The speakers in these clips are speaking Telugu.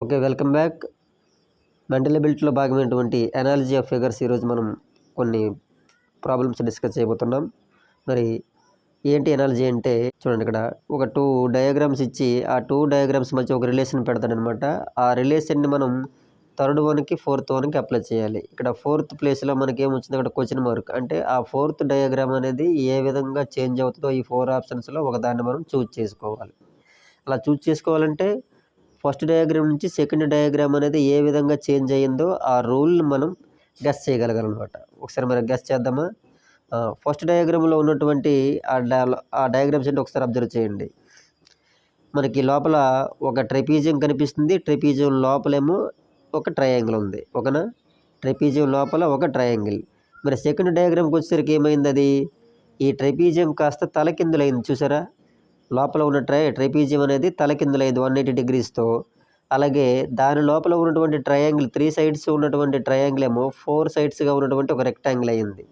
ఓకే. Welcome back. మెంటల్ ఎబిలిటీలో భాగమైనటువంటి అనాలజీ ఆఫ్ ఫిగర్స్ ఈరోజు మనం కొన్ని ప్రాబ్లమ్స్ డిస్కస్ చేయబోతున్నాం. మరి ఏంటి అనాలజీ అంటే చూడండి, ఇక్కడ ఒక 2 డయాగ్రామ్స్ ఇచ్చి ఆ 2 డయాగ్రామ్స్ మధ్య ఒక రిలేషన్ పెడతాడనమాట. ఆ రిలేషన్‌ని మనం థర్డ్ వన్‌కి, ఫోర్త్ వన్‌కి అప్లై చేయాలి. ఇక్కడ ఫోర్త్ ప్లేస్‌లో మనకేమొచ్చింది, అక్కడ క్వెషన్ మార్క్. అంటే ఆ ఫోర్త్ డయాగ్రామ్ అనేది ఏ విధంగా చేంజ్ అవుతుందో ఈ 4 ఆప్షన్స్‌లో ఒకదాన్ని మనం చూజ్ చేసుకోవాలి. అలా చూజ్ చేసుకోవాలంటే ఫస్ట్ డయాగ్రామ్ నుంచి సెకండ్ డయాగ్రామ్ అనేది ఏ విధంగా చేంజ్ అయ్యిందో ఆ రూల్‌ని మనం గెస్ చేయగలగాలనమాట. ఒకసారి మనం గెస్ చేద్దామా? ఫస్ట్ డయాగ్రామ్‌లో ఉన్నటువంటి ఆ డయాగ్రామ్స్ ఏంటో ఒకసారి అబ్జర్వ్ చేయండి. మనకి లోపల ఒక ట్రెపీజియం కనిపిస్తుంది. ట్రెపీజియం లోపలేమో ఒక ట్రయాంగిల్ ఉంది. ఓకేనా? ట్రెపీజియం లోపల ఒక ట్రయాంగిల్. మరి సెకండ్ డయాగ్రామ్‌కి వచ్చేసరికి ఏమైందది? ఈ ట్రెపీజియం కాస్త తలకిందులైంది చూసారా? లోపల ఉన్న ట్రెపీజియం అనేది తలకిందులైంది 180 డిగ్రీస్‌తో. అలాగే దాని లోపల ఉన్నటువంటి ట్రయాంగిల్ 3 సైడ్స్ ఉన్నటువంటి ట్రయాంగిల్ ఏమో 4 సైడ్స్‌గా ఉన్నటువంటి ఒక రెక్టాంగిల్ అయింది.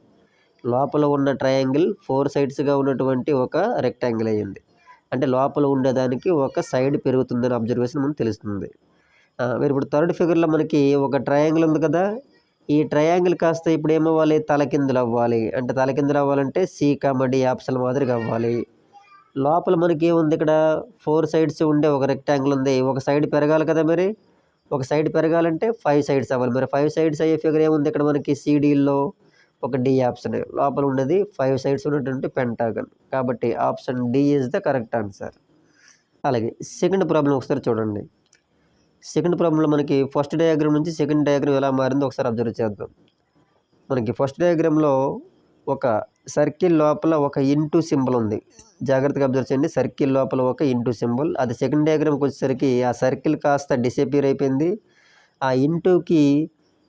లోపల ఉన్న ట్రయాంగిల్ 4 సైడ్స్‌గా ఉన్నటువంటి ఒక రెక్టాంగిల్ అయింది. అంటే లోపల ఉండేదానికి ఒక సైడ్ పెరుగుతుందని అబ్జర్వేషన్ మనకు తెలుస్తుంది. మరి ఇప్పుడు థర్డ్ ఫిగర్‌లో మనకి ఒక ట్రయాంగిల్ ఉంది కదా! ఈ ట్రయాంగిల్ కాస్త ఇప్పుడు ఏమవ్వాలి? తలకిందులు అవ్వాలి. అంటే తలకిందులు అవ్వాలంటే సి, డి ఆప్షన్ మాదిరిగా అవ్వాలి. లోపల మనకేముంది, ఇక్కడ 4 సైడ్స్ ఉండే ఒక రెక్టాంగిల్ ఉంది. ఒక సైడ్ పెరగాలి కదా మరి. ఒక సైడ్ పెరగాలంటే 5 సైడ్స్ అవ్వాలి. మరి 5 సైడ్స్ అయ్యే ఫిగర్ ఏముంది ఇక్కడ మనకి సిడీల్లో ఒక డి ఆప్షన్. లోపల ఉండేది 5 సైడ్స్ ఉన్నటువంటి పెంటాగన్. కాబట్టి option D is the correct answer. అలాగే సెకండ్ ప్రాబ్లమ్ ఒకసారి చూడండి. సెకండ్ ప్రాబ్లంలో మనకి ఫస్ట్ డయాగ్రామ్ నుంచి సెకండ్ డయాగ్రామ్ ఎలా మారిందో ఒకసారి అబ్జర్వ్ చేద్దాం. మనకి ఫస్ట్ డయాగ్రామ్‌లో ఒక సర్కిల్ లోపల ఒక ఇంటూ సింబల్ ఉంది. జాగ్రత్తగా అబ్జర్వ్ చేయండి. సర్కిల్ లోపల ఒక ఇంటూ సింబల్. అది సెకండ్ డయాగ్రామ్‌కి వచ్చేసరికి ఆ సర్కిల్ కాస్త డిసపియర్ అయిపోయింది. ఆ ఇంటూకి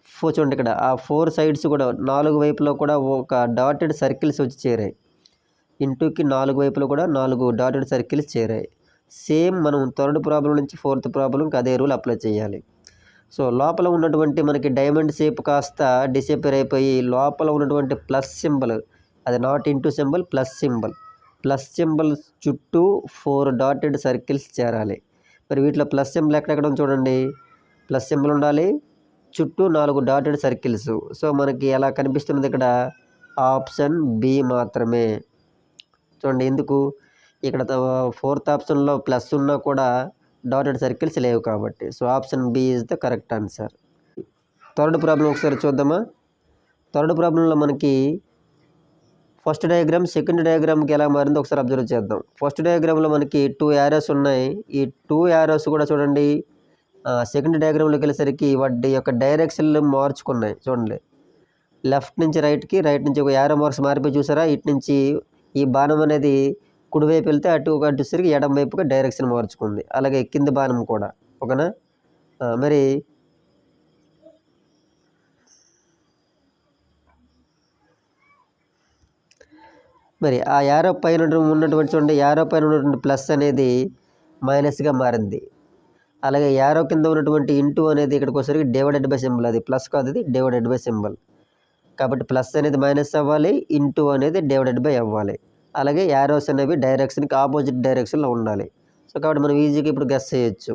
చూడండి, ఇక్కడ ఆ 4 సైడ్స్ కూడా 4 వైపులో కూడా ఒక డాటెడ్ సర్కిల్స్ వచ్చి చేరాయి. ఇంటూకి 4 వైపులో కూడా 4 డాటెడ్ సర్కిల్స్ చేరాయి. సేమ్ మనం థర్డ్ ప్రాబ్లం నుంచి ఫోర్త్ ప్రాబ్లంకి అదే రూల్ అప్లై చేయాలి. సో లోపల ఉన్నటువంటి మనకి డైమండ్ షేప్ కాస్త డిసపియర్ అయిపోయి లోపల ఉన్నటువంటి ప్లస్ సింబల్, అది naught into symbol, plus symbol చుట్టూ 4 డాటెడ్ సర్కిల్స్ చేరాలి. మరి వీటిలో ప్లస్ సింబల్ ఎక్కడెక్కడ ఉంది చూడండి. ప్లస్ సింబల్ ఉండాలి, చుట్టూ 4 డాటెడ్ సర్కిల్స్. సో మనకి ఎలా కనిపిస్తున్నది ఇక్కడ? ఆప్షన్ బి మాత్రమే. చూడండి ఎందుకు? ఇక్కడ ఫోర్త్ ఆప్షన్లో ప్లస్ ఉన్నా కూడా డాటెడ్ సర్కిల్స్ లేవు కాబట్టి. So option B is the correct answer. Third problem ఒకసారి చూద్దామా? థర్డ్ ప్రాబ్లంలో మనకి ఫస్ట్ డయాగ్రామ్ సెకండ్ డయాగ్రామ్కి ఎలా మారిందో ఒకసారి అబ్జర్వ్ చేద్దాం. ఫస్ట్ డయాగ్రామ్లో మనకి 2 యారోస్ ఉన్నాయి. ఈ 2 యారోస్ కూడా చూడండి సెకండ్ డయాగ్రామ్లోకి వెళ్ళేసరికి వాటి యొక్క డైరెక్షన్లు మార్చుకున్నాయి. చూడండి, లెఫ్ట్ నుంచి రైట్కి, రైట్ నుంచి ఒక యారో మార్క్స్ మారిపోయి చూసారా? ఇటు నుంచి ఈ బాణం అనేది కుడివైపు వెళ్తే అటు వచ్చేసరికి ఎడం వైపుగా డైరెక్షన్ మార్చుకుంది. అలాగే కింద బాణం కూడా. ఓకేనా? మరి ఆ యారో పైన ఉన్నటువంటి చూడండి, యారో పైన ఉన్నటువంటి ప్లస్ అనేది మైనస్గా మారింది. అలాగే యారో కింద ఉన్నటువంటి ఇంటూ అనేది ఇక్కడికి వచ్చేసరికి డివైడెడ్ బై సింబల్. అది ప్లస్ కాదు, అది డివైడెడ్ బై సింబల్. కాబట్టి ప్లస్ అనేది మైనస్ అవ్వాలి, ఇంటూ అనేది డివైడెడ్ బై అవ్వాలి. అలాగే యారోస్ అనేవి డైరెక్షన్కి ఆపోజిట్ డైరెక్షన్లో ఉండాలి. సో కాబట్టి మనం ఈజీగా ఇప్పుడు గెస్ చేయొచ్చు.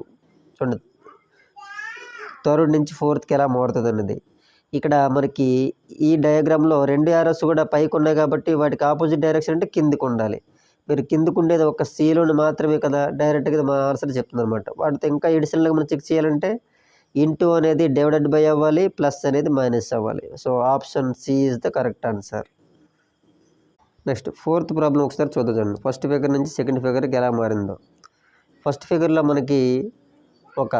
చూడండి, థర్డ్ నుంచి ఫోర్త్కి ఎలా మారుతుంది అన్నది. ఇక్కడ మనకి ఈ డయాగ్రామ్లో 2 యారోస్ కూడా పైకి ఉన్నాయి కాబట్టి వాటికి ఆపోజిట్ డైరెక్షన్ అంటే కిందికి ఉండాలి. మీరు కిందికి ఉండేది ఒక సిలోని మాత్రమే కదా, డైరెక్ట్గా మా ఆన్సర్ చెప్తుంది అనమాట. వాటితో ఇంకా ఎడిషనల్గా మనం చెక్ చేయాలంటే ఇంటూ అనేది డివైడెడ్ బై అవ్వాలి, ప్లస్ అనేది మైనస్ అవ్వాలి. So option C is the correct answer. Next fourth problem ఒకసారి చూద్దాం. ఫస్ట్ ఫిగర్ నుంచి సెకండ్ ఫిగర్కి ఎలా మారిందో. ఫస్ట్ ఫిగర్లో మనకి ఒక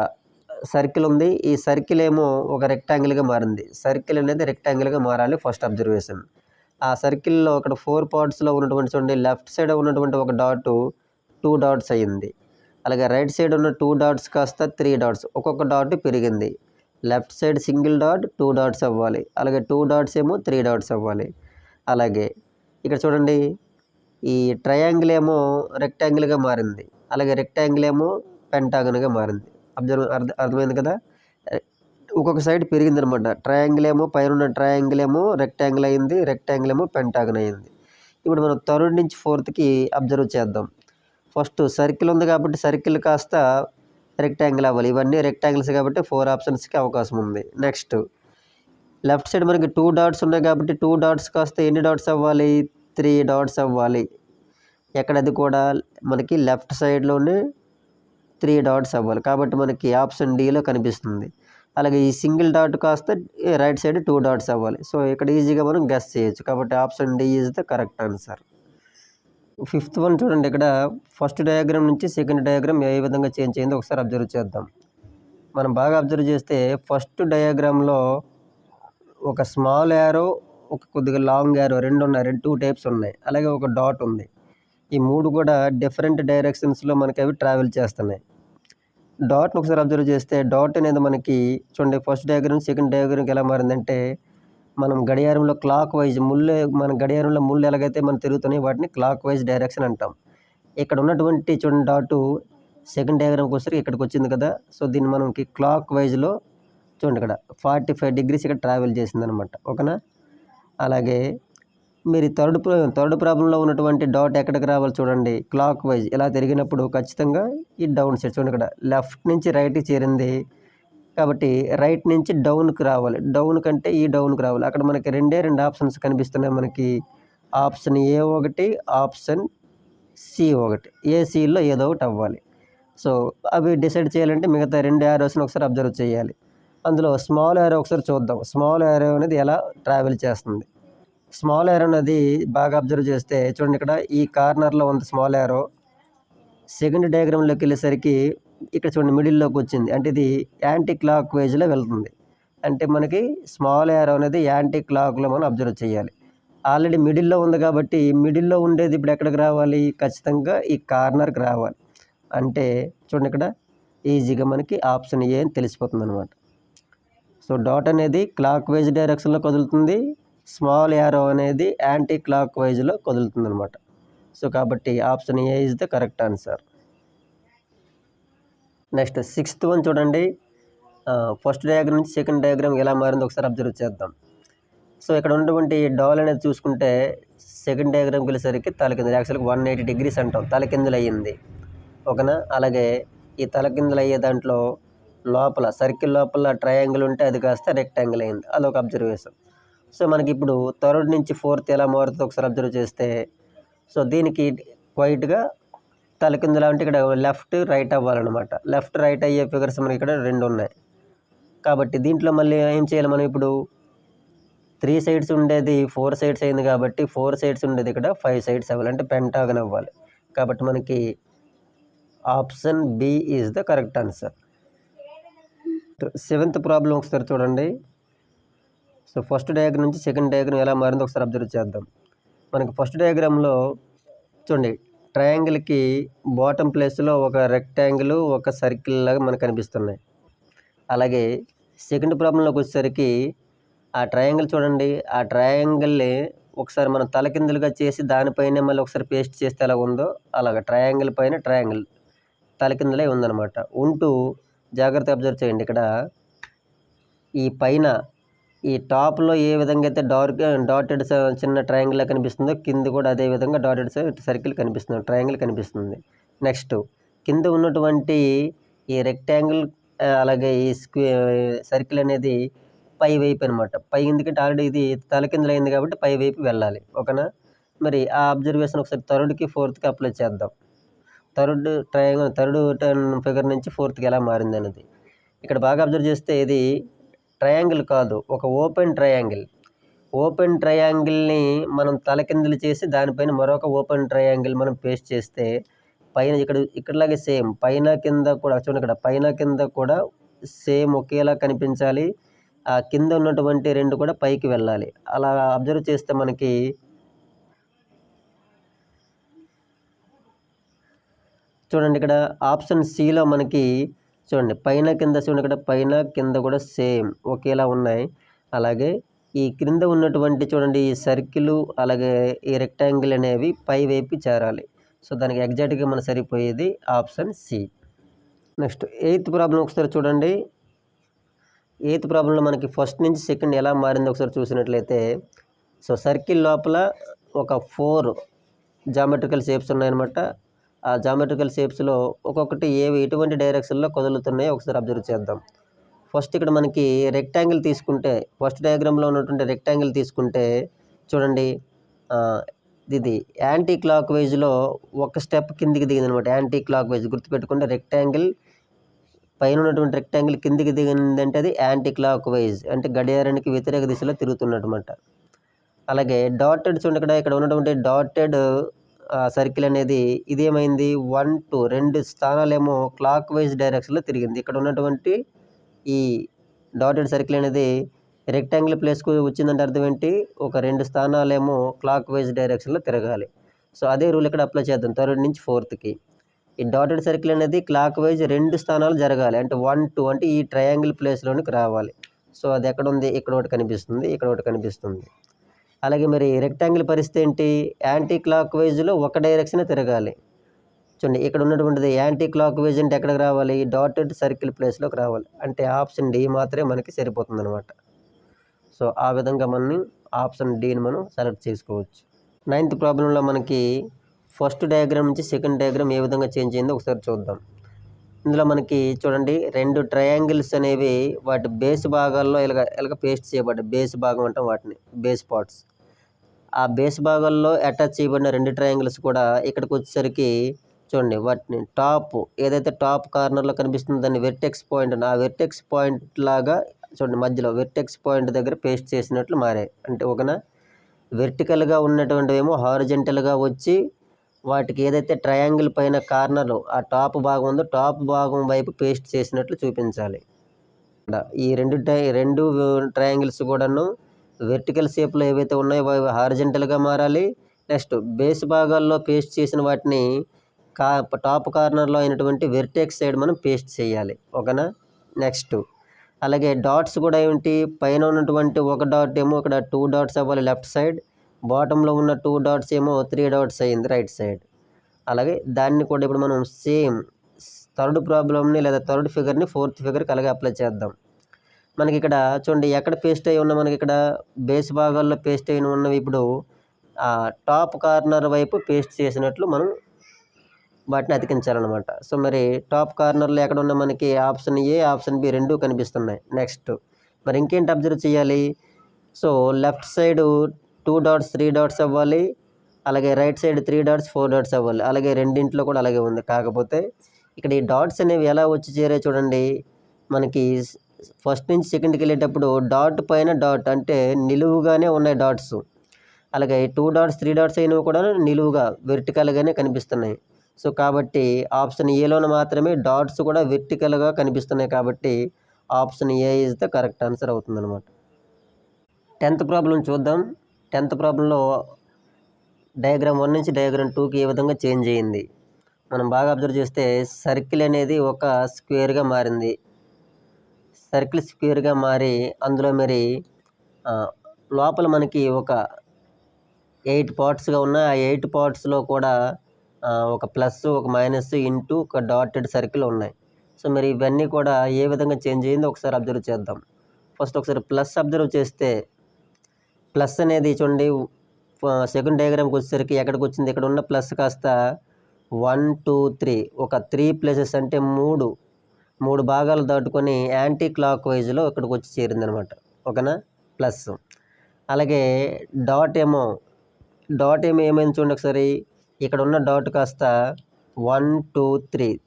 సర్కిల్ ఉంది. ఈ సర్కిల్ ఏమో ఒక రెక్టాంగిల్గా మారింది. సర్కిల్ అనేది రెక్టాంగిల్గా మారాలి ఫస్ట్ అబ్జర్వేషన్. ఆ సర్కిల్లో అక్కడ 4 పార్ట్స్లో ఉన్నటువంటి చూడండి, లెఫ్ట్ సైడ్ ఉన్నటువంటి ఒక డాట్ 2 డాట్స్ అయ్యింది. అలాగే రైట్ సైడ్ ఉన్న 2 డాట్స్ కాస్త 3 డాట్స్, ఒక్కొక్క డాట్ పెరిగింది. Left side single dot 2 dots అవ్వాలి. అలాగే 2 డాట్స్ ఏమో 3 డాట్స్ అవ్వాలి. అలాగే ఇక్కడ చూడండి, ఈ ట్రయాంగిల్ ఏమో రెక్టాంగిల్గా మారింది. అలాగే రెక్టాంగిల్ ఏమో పెంటాగన్గా మారింది. అర్థమైంది కదా? ఒక్కొక్క సైడ్ పెరిగిందనమాట. ట్రయాంగిల్ ఏమో పైన ఉన్న ట్రయాంగిల్ ఏమో రెక్టాంగిల్ అయింది, రెక్టాంగిల్ ఏమో పెంటాగన్ అయింది. ఇప్పుడు మనం థర్డ్ నుంచి ఫోర్త్కి అబ్జర్వ్ చేద్దాం. ఫస్ట్ సర్కిల్ ఉంది కాబట్టి సర్కిల్ కాస్త రెక్టాంగిల్ అవ్వాలి. ఇవన్నీ రెక్టాంగిల్స్ కాబట్టి 4 ఆప్షన్స్కి అవకాశం ఉంది. నెక్స్ట్ లెఫ్ట్ సైడ్ మనకి 2 డాట్స్ ఉన్నాయి కాబట్టి 2 డాట్స్ కాస్త ఎన్ని డాట్స్ అవ్వాలి? 3 డాట్స్ అవ్వాలి. ఎక్కడది కూడా మనకి లెఫ్ట్ సైడ్లోనే 3 డాట్స్ అవ్వాలి. కాబట్టి మనకి ఆప్షన్ డీలో కనిపిస్తుంది. అలాగే ఈ సింగిల్ డాట్ కాస్త రైట్ సైడ్ 2 డాట్స్ అవ్వాలి. సో ఇక్కడ ఈజీగా మనం గెస్ చేయొచ్చు. కాబట్టి option D is the correct answer. Fifth one చూడండి. ఇక్కడ ఫస్ట్ డయాగ్రామ్ నుంచి సెకండ్ డయాగ్రామ్ ఏ విధంగా చేంజ్ అయిందో ఒకసారి అబ్జర్వ్ చేద్దాం. మనం బాగా అబ్జర్వ్ చేస్తే ఫస్ట్ డయాగ్రామ్లో ఒక స్మాల్ యారో, ఒక కొద్దిగా లాంగ్ యారో రెండు ఉన్నాయి. 2 టైప్స్ ఉన్నాయి. అలాగే ఒక డాట్ ఉంది. ఈ 3 కూడా డిఫరెంట్ డైరెక్షన్స్లో మనకి అవి ట్రావెల్ చేస్తున్నాయి. డాట్ని ఒకసారి అబ్జర్వ్ చేస్తే డాట్ అనేది మనకి చూడండి ఫస్ట్ డయాగ్రామ్ సెకండ్ డయాగ్రామ్కి ఎలా మారిందంటే మనం గడియారంలో క్లాక్ వైజ్ మన గడియారంలో ముళ్ళు ఎలాగైతే మనం తిరుగుతున్నాయి వాటిని క్లాక్ వైజ్ డైరెక్షన్ అంటాం. ఇక్కడ ఉన్నటువంటి చూడండి డాటు సెకండ్ డయాగ్రామ్కి వచ్చేసరికి ఇక్కడికి వచ్చింది కదా. సో దీన్ని మనకి క్లాక్ వైజ్లో చూడండి ఇక్కడ 45 డిగ్రీస్ ఇక్కడ ట్రావెల్ చేసింది అనమాట. ఓకేనా. అలాగే మీరు థర్డ్ ప్రాబ్లంలో ఉన్నటువంటి డాట్ ఎక్కడికి రావాలి చూడండి. క్లాక్ వైజ్ ఇలా తిరిగినప్పుడు ఖచ్చితంగా ఈ డౌన్ సైడ్ చూడండి ఇక్కడ లెఫ్ట్ నుంచి రైట్కి చేరింది కాబట్టి రైట్ నుంచి డౌన్కి రావాలి. డౌన్ కంటే ఈ డౌన్కి రావాలి. అక్కడ మనకి 2 ఆప్షన్స్ కనిపిస్తున్నాయి మనకి. ఆప్షన్ ఏ ఒకటి, ఆప్షన్ సి ఒకటి. ఏసీలో ఏదో ఒకటి అవ్వాలి. సో అవి డిసైడ్ చేయాలంటే మిగతా 2 యారోస్ని ఒకసారి అబ్జర్వ్ చేయాలి. అందులో స్మాల్ యారో ఒకసారి చూద్దాం. స్మాల్ యారో అనేది ఎలా ట్రావెల్ చేస్తుంది. స్మాల్ యారో అనేది బాగా అబ్జర్వ్ చేస్తే చూడండి ఇక్కడ ఈ కార్నర్లో ఉంది స్మాల్ యారో. సెకండ్ డయాగ్రామ్లోకి వెళ్ళేసరికి ఇక్కడ చూడండి మిడిల్లోకి వచ్చింది. అంటే ఇది యాంటీ క్లాక్ వైజ్లో వెళ్తుంది. అంటే మనకి స్మాల్ యారో అనేది యాంటీ క్లాక్లో మనం అబ్జర్వ్ చేయాలి. ఆల్రెడీ మిడిల్లో ఉంది కాబట్టి మిడిల్లో ఉండేది ఇప్పుడు ఎక్కడికి రావాలి? ఖచ్చితంగా ఈ కార్నర్కి రావాలి. అంటే చూడండి ఇక్కడ ఈజీగా మనకి ఆప్షన్ ఏ అని తెలిసిపోతుంది అనమాట. సో డాట్ అనేది క్లాక్ వైజ్ డైరెక్షన్లో కదులుతుంది. స్మాల్ యారో అనేది యాంటీ క్లాక్ వైజ్లో కదులుతుంది అనమాట. సో కాబట్టి option A is the correct answer. Next sixth one చూడండి. ఫస్ట్ డయాగ్రామ్ నుంచి సెకండ్ డయాగ్రామ్ ఎలా మారిందో ఒకసారి అబ్జర్వ్ చేద్దాం. సో ఇక్కడ ఉన్నటువంటి డాల్ అనేది చూసుకుంటే సెకండ్ డయాగ్రామ్కి వెళ్ళేసరికి తలకిందులు యాక్చువల్గా 180 డిగ్రీస్ అంటాం. తలకిందులు అయ్యింది. ఓకేనా. అలాగే ఈ తలకిందులు అయ్యే దాంట్లో లోపల సర్కిల్ లోపల ట్రయాంగిల్ ఉంటే అది కాస్త రెక్టాంగిల్ అయింది. అదొక అబ్జర్వేషన్. సో మనకి ఇప్పుడు థర్డ్ నుంచి ఫోర్త్ ఎలా మారుతుందో ఒకసారి అబ్జర్వ్ చేస్తే సో దీనికి క్వైట్గా తలకిందులు అంటే ఇక్కడ లెఫ్ట్ రైట్ అవ్వాలన్నమాట. లెఫ్ట్ రైట్ అయ్యే ఫిగర్స్ మనకి ఇక్కడ 2 ఉన్నాయి. కాబట్టి దీంట్లో మళ్ళీ ఏం చేయాలి మనం ఇప్పుడు 3 సైడ్స్ ఉండేది 4 సైడ్స్ అయింది కాబట్టి 4 సైడ్స్ ఉండేది ఇక్కడ 5 సైడ్స్ అవ్వాలి. అంటే పెంటాగన్ అవ్వాలి. కాబట్టి మనకి option B is the correct answer. Seventh problem ఒకసారి చూడండి. సో ఫస్ట్ డయాగ్రామ్ నుంచి సెకండ్ డయాగ్రామ్ ఎలా మారిందో ఒకసారి అబ్జర్వ్ చేద్దాం. మనకి ఫస్ట్ డయాగ్రామ్లో చూడండి ట్రయాంగిల్కి బాటమ్ ప్లేస్లో ఒక రెక్టాంగిల్ ఒక సర్కిల్ లాగా మనకు కనిపిస్తున్నాయి. అలాగే సెకండ్ ప్రాబ్లంలోకి వచ్చేసరికి ఆ ట్రయాంగిల్ చూడండి. ఆ ట్రయాంగిల్ని ఒకసారి మనం తలకిందులుగా చేసి దానిపైన మళ్ళీ ఒకసారి పేస్ట్ చేస్తే ఎలా ఉందో అలాగ ట్రయాంగిల్ పైన ట్రయాంగిల్ తలకిందులే ఉందన్నమాట. ఉంటూ జాగ్రత్తగా అబ్జర్వ్ చేయండి. ఇక్కడ ఈ పైన ఈ టాప్లో ఏ విధంగా అయితే డాటెడ్ చిన్న ట్రయాంగిల్ కనిపిస్తుందో కింద కూడా అదే విధంగా డాటెడ్ సర్కిల్ కనిపిస్తుంది, ట్రయాంగిల్ కనిపిస్తుంది. నెక్స్ట్ కింద ఉన్నటువంటి ఈ రెక్టాంగిల్ అలాగే ఈ సర్కిల్ అనేది పై వైపు అనమాట. పై ఎందుకంటే ఆల్రెడీ ఇది తలకిందులు అయింది కాబట్టి పై వైపు వెళ్ళాలి. ఓకేనా. మరి ఆ అబ్జర్వేషన్ ఒకసారి థర్డ్కి ఫోర్త్కి అప్లై చేద్దాం. థర్డ్ ఫిగర్ నుంచి ఫోర్త్కి ఎలా మారింది అనేది ఇక్కడ బాగా అబ్జర్వ్ చేస్తే ఇది ట్రయాంగిల్ కాదు, ఒక ఓపెన్ ట్రయాంగిల్. ఓపెన్ ట్రయాంగిల్ని మనం తలకిందులు చేసి దానిపైన మరొక ఓపెన్ ట్రయాంగిల్ మనం పేస్ట్ చేస్తే పైన ఇక్కడలాగే సేమ్ పైన కింద కూడా చూడండి. ఇక్కడ పైన కింద కూడా సేమ్ ఒకేలా కనిపించాలి. ఆ కింద ఉన్నటువంటి 2 కూడా పైకి వెళ్ళాలి. అలా అబ్జర్వ్ చేస్తే మనకి చూడండి ఇక్కడ ఆప్షన్ సిలో మనకి చూడండి పైన కింద చూడండి. ఇక్కడ పైన కింద కూడా సేమ్ ఒకేలా ఉన్నాయి. అలాగే ఈ క్రింద ఉన్నటువంటి చూడండి ఈ సర్కిల్ అలాగే ఈ రెక్టాంగిల్ అనేవి పై వైపు చేరాలి. సో దానికి ఎగ్జాక్ట్గా మన సరిపోయేది option C. Next eighth problem ఒకసారి చూడండి. ఎయిత్ ప్రాబ్లంలో మనకి ఫస్ట్ నుంచి సెకండ్ ఎలా మారిందో ఒకసారి చూసినట్లయితే సో సర్కిల్ లోపల ఒక 4 జామెట్రికల్ షేప్స్ ఉన్నాయన్నమాట. ఆ జామెట్రికల్ షేప్స్లో ఒక్కొక్కటి ఎటువంటి డైరెక్షన్లో కదులుతున్నాయో ఒకసారి అబ్జర్వ్ చేద్దాం. ఫస్ట్ ఇక్కడ మనకి రెక్టాంగిల్ తీసుకుంటే, ఫస్ట్ డయాగ్రామ్లో ఉన్నటువంటి రెక్టాంగిల్ తీసుకుంటే చూడండి, ఇది యాంటీ క్లాక్ వైజ్లో ఒక స్టెప్ కిందికి దిగిందనమాట. యాంటీ క్లాక్ వైజ్ గుర్తుపెట్టుకుంటే, రెక్టాంగిల్ పైన ఉన్నటువంటి రెక్టాంగిల్ కిందికి దిగిందంటే అది యాంటీ క్లాక్ వైజ్, అంటే గడియారానికి వ్యతిరేక దిశలో తిరుగుతున్నమాట. అలాగే డాటెడ్ చూడండి, ఇక్కడ ఉన్నటువంటి డాటెడ్ సర్కిల్ అనేది ఇదేమైంది 1, 2 2 స్థానాలేమో క్లాక్ వైజ్ డైరెక్షన్లో తిరిగింది. ఇక్కడ ఉన్నటువంటి ఈ డాటెడ్ సర్కిల్ అనేది రెక్టాంగిల్ ప్లేస్కు వచ్చిందంటే అర్థం ఏంటి, ఒక 2 స్థానాలేమో క్లాక్ వైజ్ డైరెక్షన్లో తిరగాలి. సో అదే రూల్ ఇక్కడ అప్లై చేద్దాం 3rd నుంచి 4thకి. ఈ డాటెడ్ సర్కిల్ అనేది క్లాక్ వైజ్ 2 స్థానాలు జరగాలి, అంటే 1, 2 అంటే ఈ ట్రయాంగిల్ ప్లేస్లోనికి రావాలి. సో అది ఎక్కడ ఉంది, ఇక్కడ ఒకటి కనిపిస్తుంది, ఇక్కడ ఒకటి కనిపిస్తుంది. అలాగే మరి రెక్టాంగిల్ పరిస్థితి ఏంటి, యాంటీ క్లాక్ వైజ్లో ఒక డైరెక్షన్ తిరగాలి. చూడండి, ఇక్కడ ఉన్నటువంటిది యాంటీ క్లాక్ వైజ్ అంటే ఎక్కడికి రావాలి, డాటెడ్ సర్కిల్ ప్లేస్లోకి రావాలి. అంటే ఆప్షన్ డి మాత్రమే మనకి సరిపోతుంది అనమాట. సో ఆ విధంగా మనం ఆప్షన్ డిని మనం సెలెక్ట్ చేసుకోవచ్చు. 9th ప్రాబ్లంలో మనకి ఫస్ట్ డయాగ్రామ్ నుంచి సెకండ్ డయాగ్రామ్ ఏ విధంగా చేంజ్ అయిందో ఒకసారి చూద్దాం. ఇందులో మనకి చూడండి 2 ట్రయాంగిల్స్ అనేవి వాటి బేస్ భాగాల్లో ఇలాగ పేస్ట్ చేయబడ్డాయి. బేస్ భాగం అంటాం వాటిని, బేస్ పార్ట్స్. ఆ బేస్ భాగాల్లో అటాచ్ చేయబడిన 2 ట్రయాంగిల్స్ కూడా ఇక్కడికి వచ్చేసరికి చూడండి, వాటిని టాప్ ఏదైతే టాప్ కార్నర్లో కనిపిస్తుందో దాన్ని వెర్టెక్స్ పాయింట్, ఆ వెర్టెక్స్ పాయింట్ లాగా చూడండి మధ్యలో వెర్టెక్స్ పాయింట్ దగ్గర పేస్ట్ చేసినట్లు మారాయి. అంటే ఒకన వెర్టికల్గా ఉన్నటువంటివేమో హారిజెంటల్గా వచ్చి వాటికి ఏదైతే ట్రయాంగిల్ పైన కార్నర్లో ఆ టాప్ భాగం ఉందో టాప్ భాగం వైపు పేస్ట్ చేసినట్లు చూపించాలి. ఈ రెండు ట్రయాంగిల్స్ కూడాను వెర్టికల్ షేప్లో ఏవైతే ఉన్నాయో అవి హారిజెంటల్గా మారాలి. నెక్స్ట్ బేస్ భాగాల్లో పేస్ట్ చేసిన వాటిని టాప్ కార్నర్లో అయినటువంటి వెర్టెక్స్ సైడ్ మనం పేస్ట్ చేయాలి. ఓకేనా. నెక్స్ట్ అలాగే డాట్స్ కూడా ఏంటి, పైన ఉన్నటువంటి ఒక డాట్ ఏమో ఇక్కడ 2 డాట్స్ అవ్వాలి లెఫ్ట్ సైడ్, బాటంలో ఉన్న 2 డాట్స్ ఏమో 3 డాట్స్ అయ్యింది రైట్ సైడ్. అలాగే దాన్ని కూడా ఇప్పుడు మనం సేమ్ 3rd ప్రాబ్లమ్ని లేదా 3rd ఫిగర్ని 4th ఫిగర్కి అలాగే అప్లై చేద్దాం. మనకి ఇక్కడ చూడండి ఎక్కడ పేస్ట్ అయి ఉన్న, మనకి ఇక్కడ బేస్ భాగాల్లో పేస్ట్ అయిన ఉన్నవి ఇప్పుడు టాప్ కార్నర్ వైపు పేస్ట్ చేసినట్లు మనం వాటిని అతికించాలన్నమాట. సో మరి టాప్ కార్నర్లో ఎక్కడ ఉన్న మనకి ఆప్షన్ ఏ, ఆప్షన్ బి 2 కనిపిస్తున్నాయి. నెక్స్ట్ మరి ఇంకేంటి అబ్జర్వ్ చేయాలి, so left side 2 dots 3 dots అవ్వాలి, అలాగే రైట్ సైడ్ 3 డాట్స్ 4 డాట్స్ అవ్వాలి. అలాగే రెండింట్లో కూడా అలాగే ఉంది. కాకపోతే ఇక్కడ ఈ డాట్స్ అనేవి ఎలా వచ్చి చేరే చూడండి, మనకి ఫస్ట్ నుంచి సెకండ్కి వెళ్ళేటప్పుడు డాట్ పైన డాట్ అంటే నిలువుగానే ఉన్నాయి డాట్స్. అలాగే 2 డాట్స్ 3 డాట్స్ అయినవి కూడా నిలువుగా వెర్టికల్గానే కనిపిస్తున్నాయి. సో కాబట్టి ఆప్షన్ ఏలోనే మాత్రమే డాట్స్ కూడా వెర్టికల్గా కనిపిస్తున్నాయి. కాబట్టి option A is the correct answer అవుతుందన్నమాట. 10th ప్రాబ్లం చూద్దాం. 10th ప్రాబ్లంలో డయాగ్రామ్ 1 నుంచి డయాగ్రామ్ 2కి ఏ విధంగా చేంజ్ అయ్యింది మనం బాగా అబ్జర్వ్ చేస్తే, సర్కిల్ అనేది ఒక స్క్వేర్గా మారింది. సర్కిల్ స్క్వేర్గా మారి అందులో మరి లోపల మనకి ఒక 8 పార్ట్స్గా ఉన్నాయి. ఆ 8 పార్ట్స్లో కూడా ఒక ప్లస్, ఒక మైనస్, ఇంటూ ఒక డాటెడ్ సర్కిల్ ఉన్నాయి. సో మరి ఇవన్నీ కూడా ఏ విధంగా చేంజ్ అయ్యిందో ఒకసారి అబ్జర్వ్ చేద్దాం. ఫస్ట్ ఒకసారి ప్లస్ అబ్జర్వ్ చేస్తే, ప్లస్ అనేది చూడండి సెకండ్ డయాగ్రామ్కి వచ్చేసరికి ఎక్కడికి వచ్చింది, ఇక్కడ ఉన్న ప్లస్ కాస్త 1, 2, 3 ఒక 3 ప్లేసెస్ అంటే 3 భాగాలు దాటుకొని యాంటీ క్లాక్ వైజ్లో ఇక్కడికి వచ్చి చేరిందనమాట. ఓకేనా. ప్లస్ అలాగే డాట్ ఏమో ఏమైంది చూడండి ఒకసారి, ఇక్కడ ఉన్న డాట్ కాస్త 1, 2,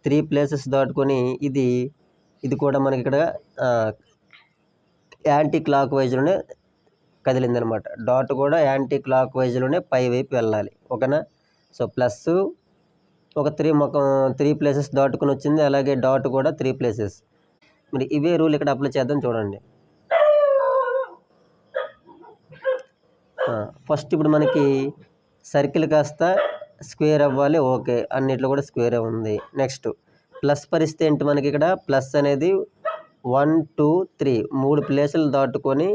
3 ప్లేసెస్ దాటుకొని ఇది కూడా మనకి ఇక్కడ యాంటీ క్లాక్ వైజ్లోనే కదిలిందనమాట. డాట్ కూడా యాంటీ క్లాక్ వైజ్లోనే పై వైపు వెళ్ళాలి. ఓకేనా. సో ప్లస్ ఒక 3 ప్లేసెస్ దాటుకొని వచ్చింది. అలాగే డాట్ కూడా 3 ప్లేసెస్. మరి ఇవే రూల్ ఇక్కడ అప్లై చేద్దాం చూడండి. ఫస్ట్ ఇప్పుడు మనకి సర్కిల్ కాస్త స్క్వేర్ అవ్వాలి. ఓకే, అన్నిట్లో కూడా స్క్వేరే ఉంది. నెక్స్ట్ ప్లస్ పరిస్థితి ఏంటి, మనకి ఇక్కడ ప్లస్ అనేది 1, 2, 3 ప్లేసులు దాటుకొని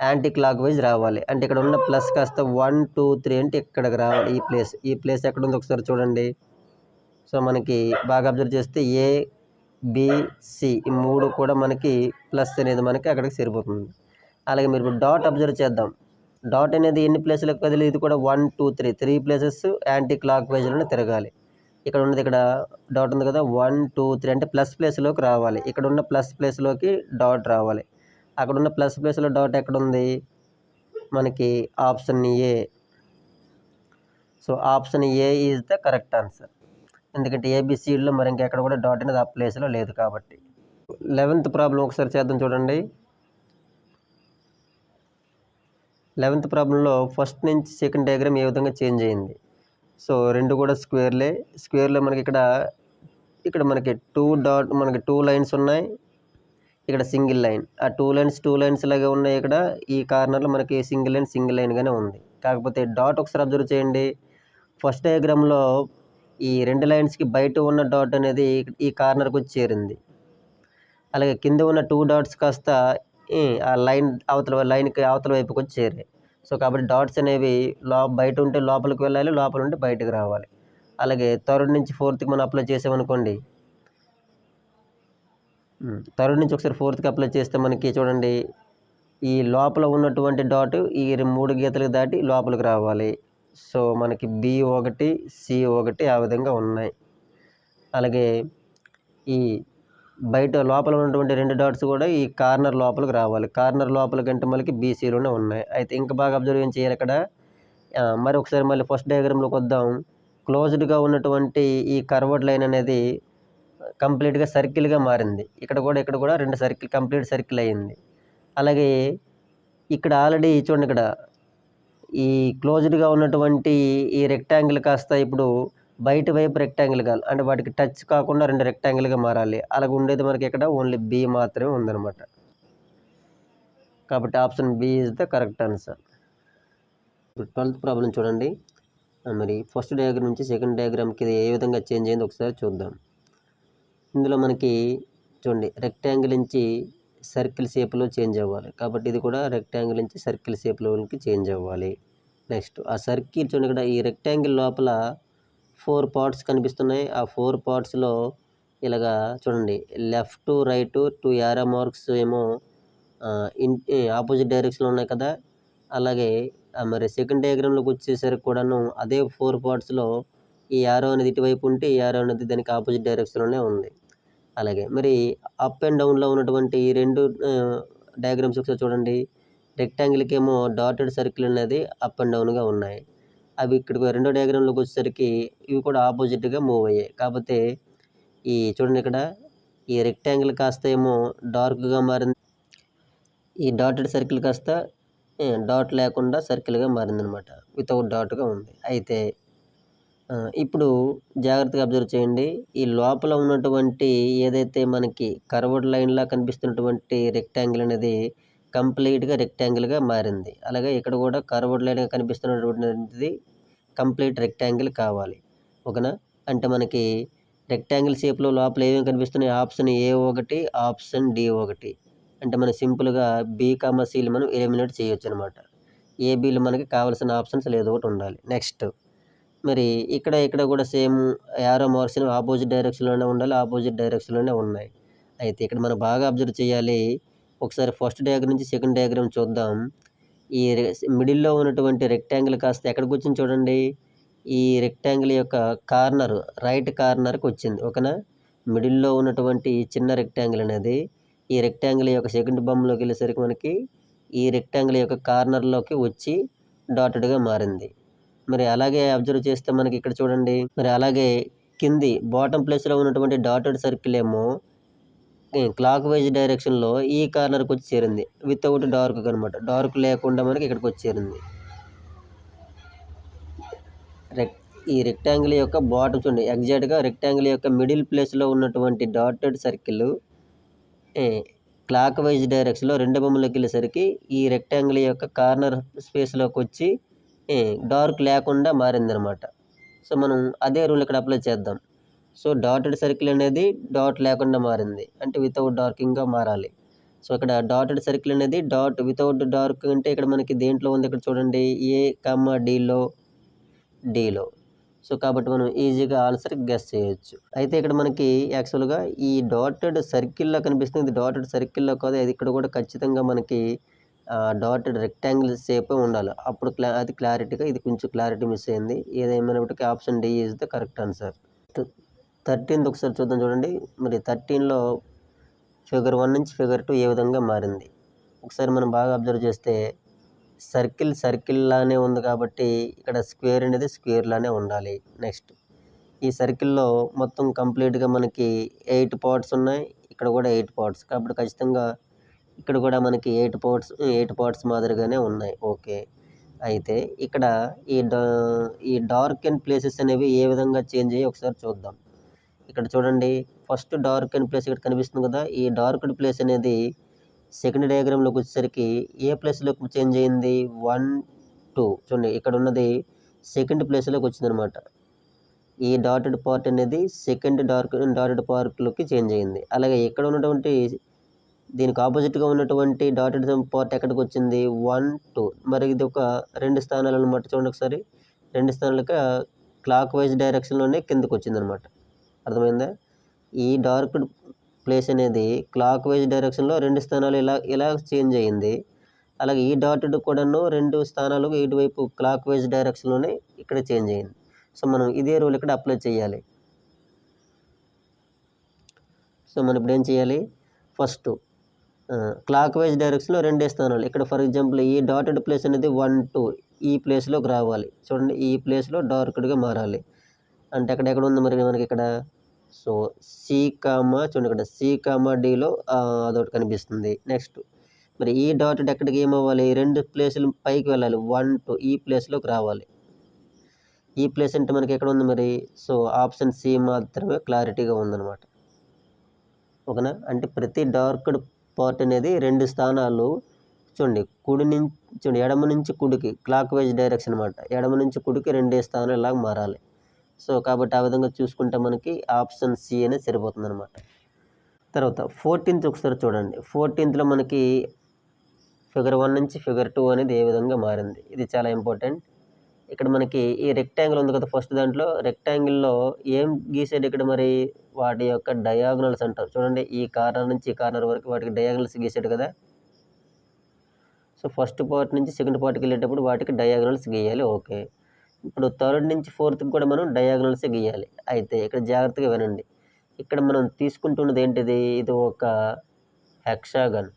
యాంటీ క్లాక్ వైజ్ రావాలి. అంటే ఇక్కడ ఉన్న ప్లస్ కాస్త 1, 2, 3 అంటే ఇక్కడికి రావాలి. ఈ ప్లేస్ ఎక్కడ ఉంది ఒకసారి చూడండి. సో మనకి బాగా అబ్జర్వ్ చేస్తే ఏ, బి, సి ఈ 3 కూడా మనకి ప్లస్ అనేది మనకి అక్కడికి సరిపోతుంది. అలాగే మీరు డాట్ అబ్జర్వ్ చేద్దాం. డాట్ అనేది ఎన్ని ప్లేసులకు కదిలి, ఇది కూడా 1, 2, 3 ప్లేసెస్ యాంటీ క్లాక్ వైజ్లోనే తిరగాలి. ఇక్కడ ఉన్నది ఇక్కడ డాట్ ఉంది కదా, 1 2 3 అంటే ప్లస్ ప్లేస్లోకి రావాలి. ఇక్కడ ఉన్న ప్లస్ ప్లేస్లోకి డాట్ రావాలి. అక్కడ ఉన్న ప్లస్ ప్లేస్లో డాట్ ఎక్కడుంది మనకి option A. So option A is the correct answer. ఎందుకంటే ఏబిసిడిలో మరి ఇంకెక్కడ కూడా డాట్ అనేది ఆ ప్లేస్లో లేదు కాబట్టి. 11th ప్రాబ్లం ఒకసారి చేద్దాం చూడండి. 11th ప్రాబ్లంలో ఫస్ట్ నుంచి సెకండ్ డయాగ్రామ్ ఏ విధంగా చేంజ్ అయింది. సో రెండు కూడా స్క్వేర్లే. స్క్వేర్లో మనకి ఇక్కడ మనకి మనకి 2 లైన్స్ ఉన్నాయి, ఇక్కడ సింగిల్ లైన్. ఆ 2 లైన్స్ లాగే ఉన్నాయి. ఇక్కడ ఈ కార్నర్లో మనకి సింగిల్ లైన్గానే ఉంది. కాకపోతే డాట్ ఒకసారి అబ్జర్వ్ చేయండి. ఫస్ట్ డయాగ్రామ్లో ఈ 2 లైన్స్కి బయట ఉన్న డాట్ అనేది ఈ కార్నర్కి వచ్చి చేరింది. అలాగే కింద ఉన్న 2 డాట్స్ కాస్త ఆ లైన్కి అవతల వైపుకి వచ్చి చేరాయి. సో కాబట్టి డాట్స్ అనేవి బయట ఉంటే లోపలికి వెళ్ళాలి, లోపల ఉంటే బయటకు రావాలి. అలాగే థర్డ్ నుంచి ఫోర్త్కి మనం అప్లై చేసామనుకోండి. థర్డ్ నుంచి ఒకసారి ఫోర్త్కి అప్లై చేస్తే మనకి చూడండి, ఈ లోపల ఉన్నటువంటి డాట్ ఈ 3 గీతలకు దాటి లోపలికి రావాలి. సో మనకి B1 C1 ఆ విధంగా ఉన్నాయి. అలాగే ఈ బయట లోపల ఉన్నటువంటి 2 డాట్స్ కూడా ఈ కార్నర్ లోపలికి రావాలి. కార్నర్ లోపలికంటే మనకి బీసీలోనే ఉన్నాయి. అయితే ఇంకా బాగా అబ్జర్వ్ ఏం చేయాలి ఇక్కడ, మరి ఒకసారి మళ్ళీ ఫస్ట్ డయాగ్రామ్లోకి వద్దాం. క్లోజ్డ్గా ఉన్నటువంటి ఈ కర్వర్డ్ లైన్ అనేది కంప్లీట్గా సర్కిల్గా మారింది. ఇక్కడ కూడా 2 కంప్లీట్ సర్కిల్ అయ్యింది. అలాగే ఇక్కడ ఆల్రెడీ చూడండి, ఇక్కడ ఈ క్లోజ్డ్గా ఉన్నటువంటి ఈ రెక్టాంగిల్ కాస్త ఇప్పుడు బయట వైపు రెక్టాంగిల్గా, అంటే వాటికి టచ్ కాకుండా 2 రెక్టాంగిల్గా మారాలి. అలాగ ఉండేది మనకి ఇక్కడ ఓన్లీ బి మాత్రమే ఉందన్నమాట. కాబట్టి option B is the correct answer. ఇప్పుడు 12th ప్రాబ్లం చూడండి. మరి ఫస్ట్ డయాగ్రామ్ నుంచి సెకండ్ డయాగ్రామ్కి ఇది ఏ విధంగా చేంజ్ అయింది ఒకసారి చూద్దాం. ఇందులో మనకి చూడండి, రెక్టాంగిల్ నుంచి సర్కిల్ షేప్లో చేంజ్ అవ్వాలి. కాబట్టి ఇది కూడా రెక్టాంగిల్ నుంచి సర్కిల్ షేప్లోకి చేంజ్ అవ్వాలి. నెక్స్ట్ ఆ సర్కిల్ చూడండి, ఇక్కడ ఈ రెక్టాంగిల్ లోపల 4 పార్ట్స్ కనిపిస్తున్నాయి. ఆ 4 పార్ట్స్లో ఇలాగా చూడండి, లెఫ్ట్ రైట్ 2 యారో మార్క్స్ ఏమో ఆపోజిట్ డైరెక్షన్లో ఉన్నాయి కదా. అలాగే మరి సెకండ్ డయాగ్రామ్లోకి వచ్చేసరికి కూడాను అదే 4 పార్ట్స్లో ఈ యారో అనేది ఇటువైపు ఉంటే ఈ యారో అనేది దానికి ఆపోజిట్ డైరెక్షన్లోనే ఉంది. అలాగే మరి అప్ అండ్ డౌన్లో ఉన్నటువంటి ఈ 2 డయాగ్రామ్స్ ఒకసారి చూడండి. రెక్టాంగిల్కి ఏమో డాటెడ్ సర్కిల్ అనేది అప్ అండ్ డౌన్గా ఉన్నాయి. అవి ఇక్కడ రెండో డయాగ్రామ్లోకి వచ్చేసరికి ఇవి కూడా ఆపోజిట్గా మూవ్ అయ్యాయి. కాకపోతే ఈ చూడండి, ఇక్కడ ఈ రెక్టాంగిల్ కాస్త ఏమో డార్క్గా మారింది, ఈ డాటెడ్ సర్కిల్ కాస్త డాట్ లేకుండా సర్కిల్గా మారిందనమాట, వితౌట్ డాట్గా ఉంది. అయితే ఇప్పుడు జాగ్రత్తగా అబ్జర్వ్ చేయండి. ఈ లోపల ఉన్నటువంటి ఏదైతే మనకి కర్వ్డ్ లైన్లా కనిపిస్తున్నటువంటి రెక్టాంగిల్ అనేది కంప్లీట్గా రెక్టాంగిల్గా మారింది. అలాగే ఇక్కడ కూడా కర్వ్డ్ లైన్గా కనిపిస్తున్నటువంటిది కంప్లీట్ రెక్టాంగిల్ కావాలి. ఓకేనా? అంటే మనకి రెక్టాంగిల్ షేప్లో లోపల ఏమేమి కనిపిస్తున్నాయి, ఆప్షన్ A1, ఆప్షన్ D1. అంటే మనం సింపుల్గా B, Cలు మనం ఎలిమినేట్ చేయొచ్చు అనమాట. ఏబీలో మనకి కావాల్సిన ఆప్షన్స్ ఏదో ఒకటి ఉండాలి. నెక్స్ట్ మరి ఇక్కడ కూడా సేమ్ యారో మార్క్స్ ఆపోజిట్ డైరెక్షన్లోనే ఉండాలి, ఆపోజిట్ డైరెక్షన్లోనే ఉన్నాయి. అయితే ఇక్కడ మనం బాగా అబ్జర్వ్ చేయాలి. ఒకసారి ఫస్ట్ డయాగ్రామ్ నుంచి సెకండ్ డయాగ్రామ్ చూద్దాం. ఈ మిడిల్లో ఉన్నటువంటి రెక్టాంగిల్ కాస్త ఎక్కడికి వచ్చింది చూడండి, ఈ రెక్టాంగిల్ యొక్క కార్నర్ రైట్ కార్నర్కి వచ్చింది. ఓకేనా? మిడిల్లో ఉన్నటువంటి చిన్న రెక్టాంగిల్ అనేది ఈ రెక్టాంగిల్ యొక్క సెకండ్ బొమ్మలోకి వెళ్ళేసరికి మనకి ఈ రెక్టాంగిల్ యొక్క కార్నర్లోకి వచ్చి డాటెడ్గా మారింది. మరి అలాగే అబ్జర్వ్ చేస్తే మనకి ఇక్కడ చూడండి, మరి అలాగే కింది బాటమ్ ప్లేస్లో ఉన్నటువంటి డాటెడ్ సర్కిల్ ఏమో క్లాక్ వైజ్ డైరెక్షన్లో ఈ కార్నర్కి వచ్చి చేరింది, వితౌట్ డార్క్ అనమాట. డార్క్ లేకుండా మనకి ఇక్కడికి వచ్చి చేరింది. ఈ రెక్టాంగిల్ యొక్క బాటమ్ చూడండి, ఎగ్జాక్ట్గా రెక్టాంగిల్ యొక్క మిడిల్ ప్లేస్లో ఉన్నటువంటి డాటెడ్ సర్కిల్ క్లాక్ వైజ్ డైరెక్షన్లో 2 బొమ్మలోకి వెళ్ళేసరికి ఈ రెక్టాంగిల్ యొక్క కార్నర్ స్పేస్లోకి వచ్చి డార్క్ లేకుండా మారిందనమాట. సో మనం అదే రూల్ ఇక్కడ అప్లై చేద్దాం. సో డాటెడ్ సర్కిల్ అనేది డాట్ లేకుండా మారింది, అంటే వితౌట్ డార్కింగ్గా మారాలి. సో ఇక్కడ డాటెడ్ సర్కిల్ అనేది డాట్ వితౌట్ డార్క్ అంటే ఇక్కడ మనకి దేంట్లో ఉంది, ఇక్కడ చూడండి డీలో. సో కాబట్టి మనం ఈజీగా ఆన్సర్ గెస్ చేయొచ్చు. అయితే ఇక్కడ మనకి యాక్చువల్గా ఈ డాటెడ్ సర్కిల్లో కనిపిస్తుంది, ఇది డాటెడ్ సర్కిల్లో కాదు, అది ఇక్కడ కూడా ఖచ్చితంగా మనకి డాటెడ్ రెక్టాంగిల్ షేప్ ఉండాలి. అప్పుడు అది క్లారిటీగా, ఇది కొంచెం క్లారిటీ మిస్ అయింది. ఏదేమైనప్పటికీ option D is the correct answer. 13th ఒకసారి చూద్దాం చూడండి. మరి 13లో ఫిగర్ 1 నుంచి ఫిగర్ 2 ఏ విధంగా మారింది. ఒకసారి మనం బాగా అబ్జర్వ్ చేస్తే సర్కిల్ లానే ఉంది కాబట్టి ఇక్కడ స్క్వేర్ అనేది స్క్వేర్ లానే ఉండాలి. నెక్స్ట్ ఈ సర్కిల్‌లో మొత్తం కంప్లీట్‌గా మనకి 8 పార్ట్స్ ఉన్నాయి. ఇక్కడ కూడా 8 పార్ట్స్. కాబట్టి ఖచ్చితంగా ఇక్కడ కూడా మనకి 8 పార్ట్స్ మాదిరిగానే ఉన్నాయి. ఓకే. అయితే ఇక్కడ ఈ డార్కెన్ ప్లేసెస్ అనేవి ఏ విధంగా చేంజ్ అయ్యాయి ఒకసారి చూద్దాం. ఇక్కడ చూడండి, ఫస్ట్ డార్కెన్ ప్లేస్ ఇక్కడ కనిపిస్తుంది కదా! ఈ డార్క్డ్ ప్లేస్ అనేది సెకండ్ డయాగ్రామ్‌లోకి వచ్చేసరికి ఏ ప్లేస్‌లోకి చేంజ్ అయింది? 1, 2 చూడండి, ఇక్కడ ఉన్నది సెకండ్ ప్లేస్‌లోకి వచ్చిందనమాట. ఈ డాటెడ్ పార్ట్ అనేది సెకండ్ డాటెడ్ పార్ట్‌లోకి చేంజ్ అయింది. అలాగే ఇక్కడ ఉన్నటువంటి దీనికి ఆపోజిట్‌గా ఉన్నటువంటి డాటెడ్ పార్ట్ ఎక్కడికి వచ్చింది? 1, 2 మరి ఇది ఒక 2 స్థానాలు అనమాట. చూడండి ఒకసారి. 2 స్థానాలుగా క్లాక్ వైజ్ డైరెక్షన్‌లోనే కిందకి వచ్చిందనమాట. అర్థమైందా? ఈ డార్క్డ్ ప్లేస్ అనేది క్లాక్ వైజ్ డైరెక్షన్‌లో 2 స్థానాలు ఇలా చేంజ్ అయింది. అలాగే ఈ డాటెడ్ కూడాను 2 స్థానాలు ఇటువైపు క్లాక్ వైజ్ డైరెక్షన్‌లోనే ఇక్కడ చేంజ్ అయింది. సో మనం ఇదే రూల్ ఇక్కడ అప్లై చేయాలి. సో మనం ఇప్పుడు ఏం చేయాలి? ఫస్ట్ క్లాక్ వైజ్ డైరెక్షన్‌లో 2 స్థానాలు. ఇక్కడ ఫర్ ఎగ్జాంపుల్ ఈ డాటెడ్ ప్లేస్ అనేది 1, 2 ఈ ప్లేస్‌లోకి రావాలి. చూడండి, ఈ ప్లేస్‌లో డార్క్డ్‌గా మారాలి. అంటే ఎక్కడ ఉంది మరి మనకి ఇక్కడ? సో చూడండి, ఇక్కడ C, Dలో అదొకటి కనిపిస్తుంది. నెక్స్ట్ మరి ఈ డాటెడ్ ఎక్కడికి ఏమవ్వాలి? 2 ప్లేసులు పైకి వెళ్ళాలి. 1, 2 ఈ ప్లేస్‌లోకి రావాలి. ఈ ప్లేస్ అంటే మనకి ఎక్కడ ఉంది మరి? సో ఆప్షన్ సి మాత్రమే క్లారిటీగా ఉందన్నమాట. ఓకేనా? అంటే ప్రతి డార్క్డ్ పార్ట్ అనేది 2 స్థానాలు చూడండి, చూడండి ఎడమ నుంచి కుడికి క్లాక్ వైజ్ డైరెక్షన్ అనమాట. ఎడమ నుంచి కుడికి 2 స్థానాలు ఇలాగ మారాలి. సో కాబట్టి ఆ విధంగా చూసుకుంటే మనకి ఆప్షన్ సి అనేది సరిపోతుందనమాట. తర్వాత 14th ఒకసారి చూడండి. 14థ్‌లో మనకి ఫిగర్ 1 నుంచి ఫిగర్ 2 అనేది ఏ విధంగా మారింది. ఇది చాలా ఇంపార్టెంట్. ఇక్కడ మనకి ఈ రెక్టాంగిల్ ఉంది కదా! ఫస్ట్ దాంట్లో రెక్టాంగిల్‌లో ఏం గీసాడు ఇక్కడ మరి? వాటి యొక్క డయాగోనల్స్ అంటారు. చూడండి, ఈ కార్నర్ నుంచి ఈ కార్నర్ వరకు వాటికి డయాగోనల్స్ గీసాడు కదా! సో ఫస్ట్ పార్ట్ నుంచి సెకండ్ పార్ట్‌కి వెళ్ళేటప్పుడు వాటికి డయాగోనల్స్ గీయాలి. ఓకే. ఇప్పుడు థర్డ్ నుంచి ఫోర్త్‌కి కూడా మనం డయాగోనల్సే గీయాలి. అయితే ఇక్కడ జాగ్రత్తగా వినండి. ఇక్కడ మనం తీసుకుంటున్నది ఏంటిది? ఇది ఒక హెక్సాగన్.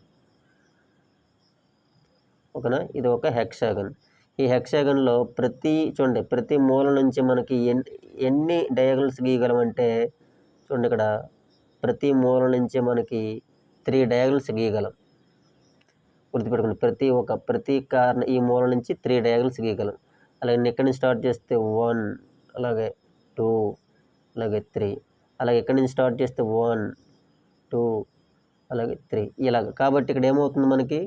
ఓకేనా? ఇది ఒక హెక్సాగన్. ఈ హెక్సాగన్‌లో ప్రతి మూల నుంచి మనకి ఎన్ని డయాగోనల్స్ గీయగలమంటే చూడండి, ఇక్కడ ప్రతి మూల నుంచి మనకి 3 డయాగోనల్స్ గీయగలం. గుర్తుపెట్టుకోండి, ప్రతి కార్నర్ ఈ మూల నుంచి 3 డయాగోనల్స్ గీయగలం. అలాగే ఇక్కడి నుంచి స్టార్ట్ చేస్తే 1, అలాగే 2, అలాగే 3, అలాగే ఇక్కడి నుంచి స్టార్ట్ చేస్తే 1, 2, అలాగే 3 ఇలాగ. కాబట్టి ఇక్కడ ఏమవుతుంది మనకి?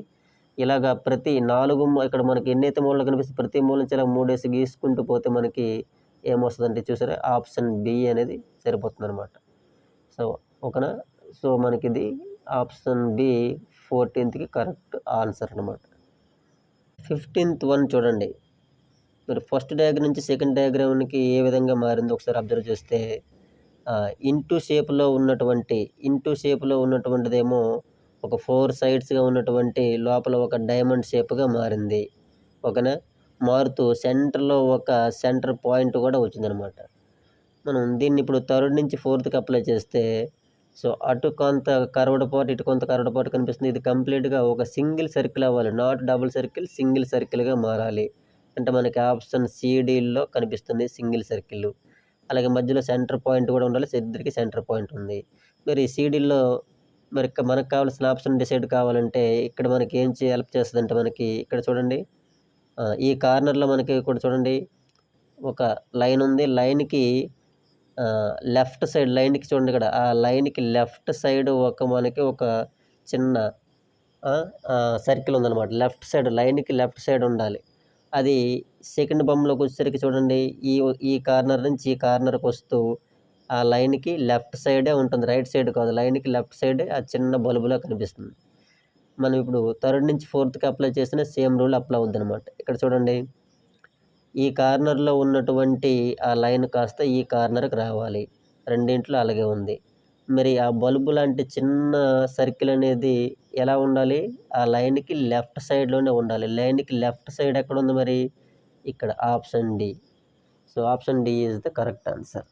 ఇలాగ ప్రతి 4 ఇక్కడ మనకి ఎన్నైతే మూలలు కనిపిస్తాయి ప్రతి మూల నుంచి ఇలా 3 గీసుకుంటూ పోతే మనకి ఏమొస్తుందంటే చూసారా, ఆప్షన్ బి అనేది సరిపోతుందన్నమాట. సో ఓకేనా? సో మనకిది ఆప్షన్ బి 14థ్‌కి కరెక్ట్ ఆన్సర్ అనమాట. 15th వన్ చూడండి. మరి ఫస్ట్ డయాగ్రామ్ నుంచి సెకండ్ డయాగ్రామ్‌కి ఏ విధంగా మారిందో ఒకసారి అబ్జర్వ్ చేస్తే ఇంటూ షేప్‌లో ఉన్నటువంటిదేమో ఒక 4 సైడ్స్‌గా ఉన్నటువంటి లోపల ఒక డైమండ్ షేప్‌గా మారింది. ఓకేనా? మారుతూ సెంటర్‌లో ఒక సెంటర్ పాయింట్ కూడా వచ్చిందనమాట. మనం దీన్ని ఇప్పుడు థర్డ్ నుంచి ఫోర్త్‌కి అప్లై చేస్తే సో అటు కొంత కర్వ్డ్ పార్ట్, ఇటు కొంత కర్వ్డ్ పార్ట్ కనిపిస్తుంది. ఇది కంప్లీట్‌గా ఒక సింగిల్ సర్కిల్ అవ్వాలి. నాట్ డబుల్ సర్కిల్, సింగిల్ సర్కిల్‌గా మారాలి. అంటే మనకి ఆప్షన్ సిడిలో కనిపిస్తుంది సింగిల్ సర్కిల్. అలాగే మధ్యలో సెంటర్ పాయింట్ కూడా ఉండాలి. ఇద్దరికి సెంటర్ పాయింట్ ఉంది. మరి సిడిలో మరి మనకు కావాల్సిన ఆప్షన్ డిసైడ్ కావాలంటే ఇక్కడ మనకి ఏం హెల్ప్ చేస్తుందంటే మనకి ఇక్కడ చూడండి, ఈ కార్నర్‌లో మనకి ఇక్కడ చూడండి ఒక లైన్ ఉంది. లైన్‌కి లెఫ్ట్ సైడ్ లైన్‌కి చూడండి, ఇక్కడ ఆ లైన్‌కి లెఫ్ట్ సైడ్ మనకి ఒక చిన్న సర్కిల్ ఉందన్నమాట. లైన్‌కి లెఫ్ట్ సైడ్ ఉండాలి. అది సెకండ్ బొమ్మలోకి వచ్చేసరికి చూడండి, ఈ కార్నర్ నుంచి ఈ కార్నర్‌కి వస్తూ ఆ లైన్‌కి లెఫ్ట్ సైడే ఉంటుంది. రైట్ సైడ్ కాదు. లైన్‌కి లెఫ్ట్ సైడే ఆ చిన్న బల్బులా కనిపిస్తుంది. మనం ఇప్పుడు థర్డ్ నుంచి ఫోర్త్‌కి అప్లై చేసిన సేమ్ రూల్ అప్లై అవుద్దనమాట. ఇక్కడ చూడండి, ఈ కార్నర్‌లో ఉన్నటువంటి ఆ లైన్ కాస్త ఈ కార్నర్‌కి రావాలి. రెండింట్లో అలాగే ఉంది. మరి ఆ బల్బు లాంటి చిన్న సర్కిల్ అనేది ఎలా ఉండాలి? ఆ లైన్‌కి లెఫ్ట్ సైడ్‌లోనే ఉండాలి. లైన్‌కి లెఫ్ట్ సైడ్ ఎక్కడుంది మరి? ఇక్కడ option D. So option D is the correct answer.